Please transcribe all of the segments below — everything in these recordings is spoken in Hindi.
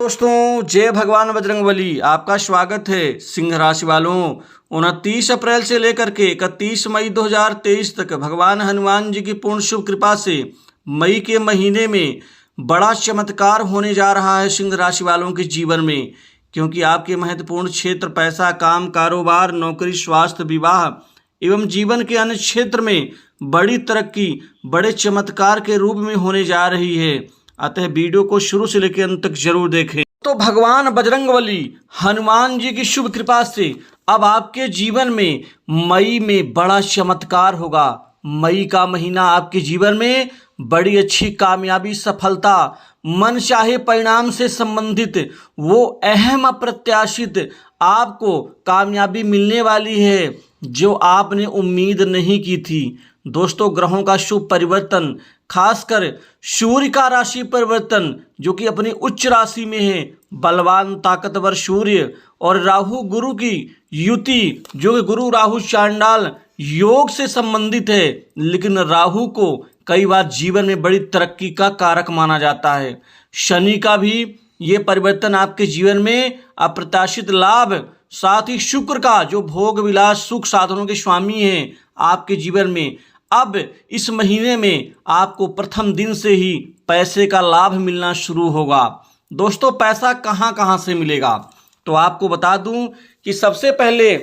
दोस्तों, जय भगवान बजरंगबली। आपका स्वागत है। सिंह राशि वालों, 29 अप्रैल से लेकर के 31 मई 2023 तक भगवान हनुमान जी की पूर्ण शुभ कृपा से मई के महीने में बड़ा चमत्कार होने जा रहा है सिंह राशि वालों के जीवन में। क्योंकि आपके महत्वपूर्ण क्षेत्र पैसा, काम, कारोबार, नौकरी, स्वास्थ्य, विवाह एवं जीवन के अन्य क्षेत्र में बड़ी तरक्की बड़े चमत्कार के रूप में होने जा रही है। अतः वीडियो को शुरू से लेकर अंत तक जरूर देखें। तो भगवान बजरंगबली हनुमान जी की शुभ कृपा से अब आपके जीवन में मई में बड़ा चमत्कार होगा। मई का महीना आपके जीवन में बड़ी अच्छी कामयाबी, सफलता, मन चाहे परिणाम से संबंधित वो अहम अप्रत्याशित आपको कामयाबी मिलने वाली है जो आपने उम्मीद नहीं की थी। दोस्तों, ग्रहों का शुभ परिवर्तन, खासकर सूर्य का राशि परिवर्तन जो कि अपनी उच्च राशि में है, बलवान ताकतवर सूर्य और राहु गुरु की युति जो कि गुरु राहु चांडाल योग से संबंधित है, लेकिन राहु को कई बार जीवन में बड़ी तरक्की का कारक माना जाता है। शनि का भी ये परिवर्तन आपके जीवन में अप्रत्याशित लाभ, साथ ही शुक्र का जो भोग विलास सुख साधनों के स्वामी हैं आपके जीवन में, अब इस महीने में आपको प्रथम दिन से ही पैसे का लाभ मिलना शुरू होगा। दोस्तों, पैसा कहाँ कहाँ से मिलेगा तो आपको बता दूं कि सबसे पहले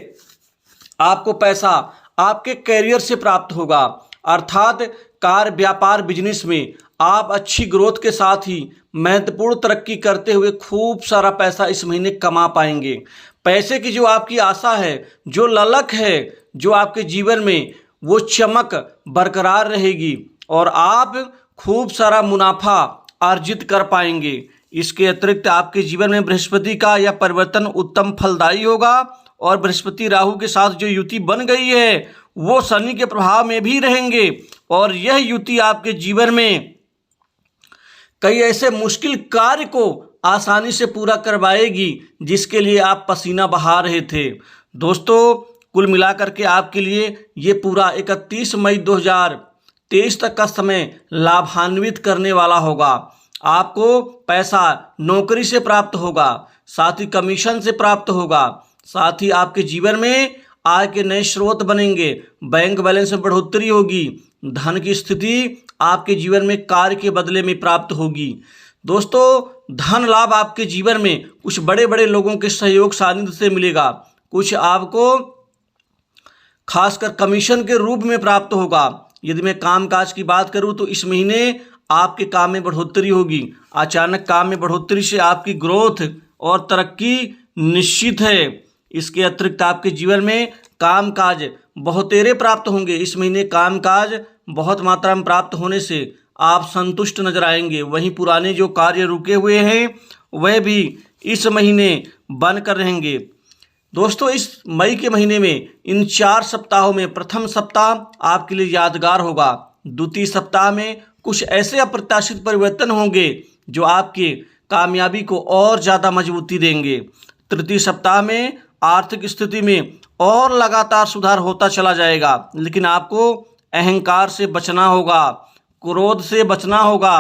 आपको पैसा आपके कैरियर से प्राप्त होगा, अर्थात कार्य, व्यापार, बिजनेस में आप अच्छी ग्रोथ के साथ ही महत्वपूर्ण तरक्की करते हुए खूब सारा पैसा इस महीने कमा पाएंगे। पैसे की जो आपकी आशा है, जो ललक है, जो आपके जीवन में वो चमक बरकरार रहेगी और आप खूब सारा मुनाफा अर्जित कर पाएंगे। इसके अतिरिक्त आपके जीवन में बृहस्पति का यह परिवर्तन उत्तम फलदायी होगा और बृहस्पति राहु के साथ जो युति बन गई है वो शनि के प्रभाव में भी रहेंगे और यह युति आपके जीवन में कई ऐसे मुश्किल कार्य को आसानी से पूरा करवाएगी जिसके लिए आप पसीना बहा रहे थे। दोस्तों, कुल मिलाकर के आपके लिए ये पूरा 31 मई 2023 तक का समय लाभान्वित करने वाला होगा। आपको पैसा नौकरी से प्राप्त होगा, साथ ही कमीशन से प्राप्त होगा, साथ ही आपके जीवन में आय के नए स्रोत बनेंगे, बैंक बैलेंस में बढ़ोतरी होगी, धन की स्थिति आपके जीवन में कार्य के बदले में प्राप्त होगी। दोस्तों, धन लाभ आपके जीवन में कुछ बड़े बड़े लोगों के सहयोग सानिध्य से मिलेगा, कुछ आपको खासकर कमीशन के रूप में प्राप्त होगा। यदि मैं कामकाज की बात करूं तो इस महीने आपके काम में बढ़ोतरी होगी। अचानक काम में बढ़ोतरी से आपकी ग्रोथ और तरक्की निश्चित है। इसके अतिरिक्त आपके जीवन में कामकाज बहुतेरे प्राप्त होंगे। इस महीने कामकाज बहुत मात्रा में प्राप्त होने से आप संतुष्ट नजर आएंगे। वहीं पुराने जो कार्य रुके हुए हैं वह भी इस महीने बनकर रहेंगे। दोस्तों, इस मई के महीने में इन 4 सप्ताहों में प्रथम सप्ताह आपके लिए यादगार होगा। द्वितीय सप्ताह में कुछ ऐसे अप्रत्याशित परिवर्तन होंगे जो आपके कामयाबी को और ज़्यादा मजबूती देंगे। तृतीय सप्ताह में आर्थिक स्थिति में और लगातार सुधार होता चला जाएगा, लेकिन आपको अहंकार से बचना होगा, क्रोध से बचना होगा।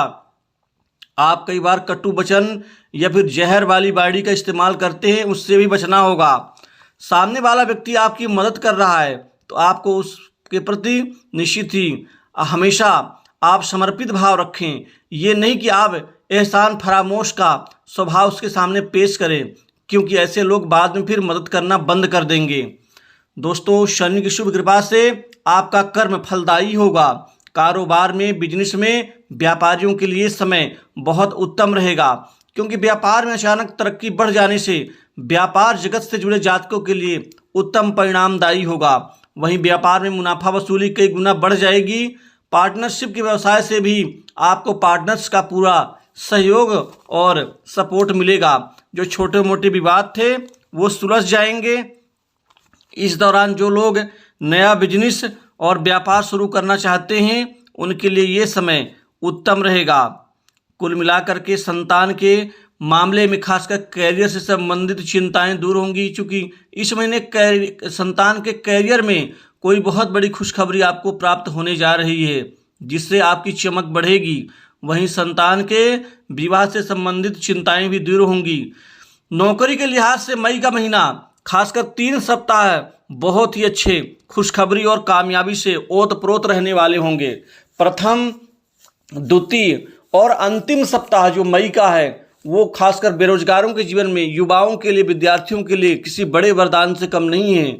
आप कई बार कटु वचन या फिर जहर वाली वाणी का इस्तेमाल करते हैं, उससे भी बचना होगा। सामने वाला व्यक्ति आपकी मदद कर रहा है तो आपको उसके प्रति निश्चित ही हमेशा आप समर्पित भाव रखें। ये नहीं कि आप एहसान फरामोश का स्वभाव उसके सामने पेश करें, क्योंकि ऐसे लोग बाद में फिर मदद करना बंद कर देंगे। दोस्तों, शनि की शुभ कृपा से आपका कर्म फलदायी होगा। कारोबार में, बिजनेस में व्यापारियों के लिए समय बहुत उत्तम रहेगा, क्योंकि व्यापार में अचानक तरक्की बढ़ जाने से व्यापार जगत से जुड़े जातकों के लिए उत्तम परिणामदायी होगा। वहीं व्यापार में मुनाफा वसूली कई गुना बढ़ जाएगी। पार्टनरशिप के व्यवसाय से भी आपको पार्टनर्स का पूरा सहयोग और सपोर्ट मिलेगा। जो छोटे मोटे विवाद थे वो सुलझ जाएंगे। इस दौरान जो लोग नया बिजनेस और व्यापार शुरू करना चाहते हैं उनके लिए ये समय उत्तम रहेगा। कुल मिलाकर के संतान के मामले में खासकर कैरियर से संबंधित चिंताएं दूर होंगी, क्योंकि इस महीने संतान के कैरियर में कोई बहुत बड़ी खुशखबरी आपको प्राप्त होने जा रही है जिससे आपकी चमक बढ़ेगी। वहीं संतान के विवाह से संबंधित चिंताएं भी दूर होंगी। नौकरी के लिहाज से मई का महीना खासकर 3 सप्ताह बहुत ही अच्छे खुशखबरी और कामयाबी से ओतप्रोत रहने वाले होंगे। प्रथम, द्वितीय और अंतिम सप्ताह जो मई का है वो खासकर बेरोजगारों के जीवन में, युवाओं के लिए, विद्यार्थियों के लिए किसी बड़े वरदान से कम नहीं है,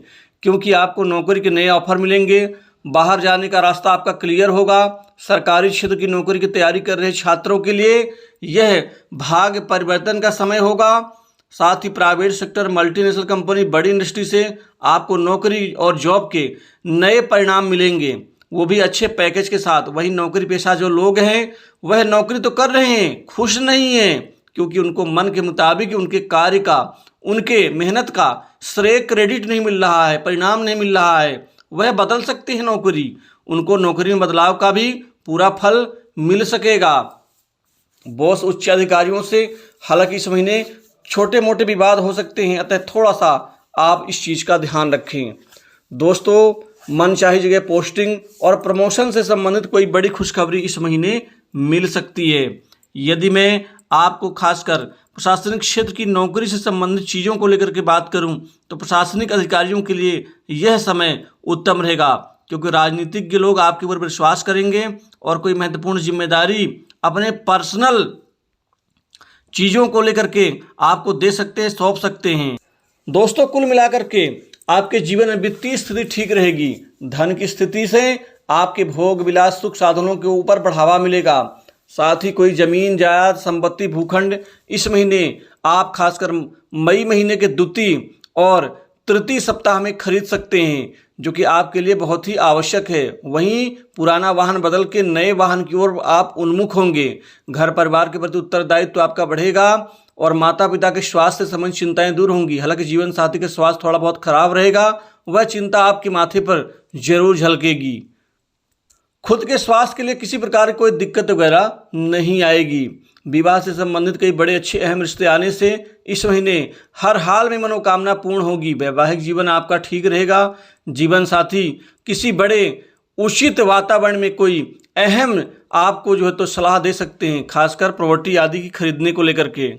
क्योंकि आपको नौकरी के नए ऑफर मिलेंगे। बाहर जाने का रास्ता आपका क्लियर होगा। सरकारी क्षेत्र की नौकरी की तैयारी कर रहे छात्रों के लिए यह भाग्य परिवर्तन का समय होगा। साथ ही प्राइवेट सेक्टर, मल्टीनेशनल कंपनी, बड़ी इंडस्ट्री से आपको नौकरी और जॉब के नए परिणाम मिलेंगे, वो भी अच्छे पैकेज के साथ। वहीं नौकरी पेशा जो लोग हैं वह नौकरी तो कर रहे हैं, खुश नहीं हैं, क्योंकि उनको मन के मुताबिक उनके कार्य का, उनके मेहनत का श्रेय, क्रेडिट नहीं मिल रहा है, परिणाम नहीं मिल रहा है। वह बदल सकते हैं नौकरी, उनको नौकरी में बदलाव का भी पूरा फल मिल सकेगा। बॉस, उच्च अधिकारियों से हालांकि इस महीने छोटे मोटे विवाद हो सकते हैं, अतः थोड़ा सा आप इस चीज़ का ध्यान रखें। दोस्तों, मनचाही जगह पोस्टिंग और प्रमोशन से संबंधित कोई बड़ी खुशखबरी इस महीने मिल सकती है। यदि मैं आपको खासकर प्रशासनिक क्षेत्र की नौकरी से संबंधित चीज़ों को लेकर के बात करूं, तो प्रशासनिक अधिकारियों के लिए यह समय उत्तम रहेगा, क्योंकि राजनीतिज्ञ लोग आपके ऊपर विश्वास करेंगे और कोई महत्वपूर्ण जिम्मेदारी अपने पर्सनल चीज़ों को लेकर के आपको दे सकते हैं, सौंप सकते हैं। दोस्तों, कुल मिलाकर के आपके जीवन में वित्तीय स्थिति ठीक रहेगी। धन की स्थिति से आपके भोग विलास, सुख साधनों के ऊपर बढ़ावा मिलेगा। साथ ही कोई जमीन, जायदाद, संपत्ति, भूखंड इस महीने आप खासकर मई महीने के द्वितीय और तृतीय सप्ताह में खरीद सकते हैं, जो कि आपके लिए बहुत ही आवश्यक है। वहीं पुराना वाहन बदल के नए वाहन की ओर आप उन्मुख होंगे। घर परिवार के प्रति उत्तरदायित्व आपका बढ़ेगा और माता पिता के स्वास्थ्य से संबंधित चिंताएं दूर होंगी। हालांकि जीवन साथी का स्वास्थ्य थोड़ा बहुत खराब रहेगा, वह चिंता आपके माथे पर जरूर झलकेगी। खुद के स्वास्थ्य के लिए किसी प्रकार की कोई दिक्कत वगैरह नहीं आएगी। विवाह से संबंधित कई बड़े अच्छे अहम रिश्ते आने से इस महीने हर हाल में मनोकामना पूर्ण होगी। वैवाहिक जीवन आपका ठीक रहेगा। जीवन साथी किसी बड़े उचित वातावरण में कोई अहम आपको जो है तो सलाह दे सकते हैं, खासकर प्रॉपर्टी आदि की खरीदने को लेकर के।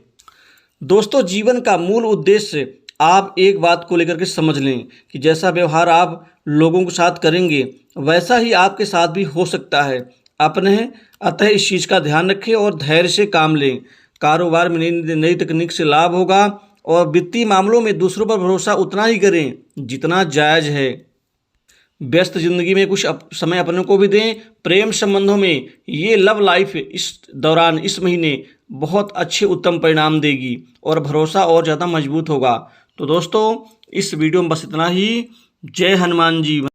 दोस्तों, जीवन का मूल उद्देश्य आप एक बात को लेकर के समझ लें कि जैसा व्यवहार आप लोगों के साथ करेंगे वैसा ही आपके साथ भी हो सकता है। अतः इस चीज़ का ध्यान रखें और धैर्य से काम लें। कारोबार में नई तकनीक से लाभ होगा और वित्तीय मामलों में दूसरों पर भरोसा उतना ही करें जितना जायज़ है। व्यस्त जिंदगी में कुछ समय अपने को भी दें। प्रेम संबंधों में ये लव लाइफ इस दौरान, इस महीने बहुत अच्छे उत्तम परिणाम देगी और भरोसा और ज़्यादा मजबूत होगा। तो दोस्तों, इस वीडियो में बस इतना ही। जय हनुमान जी।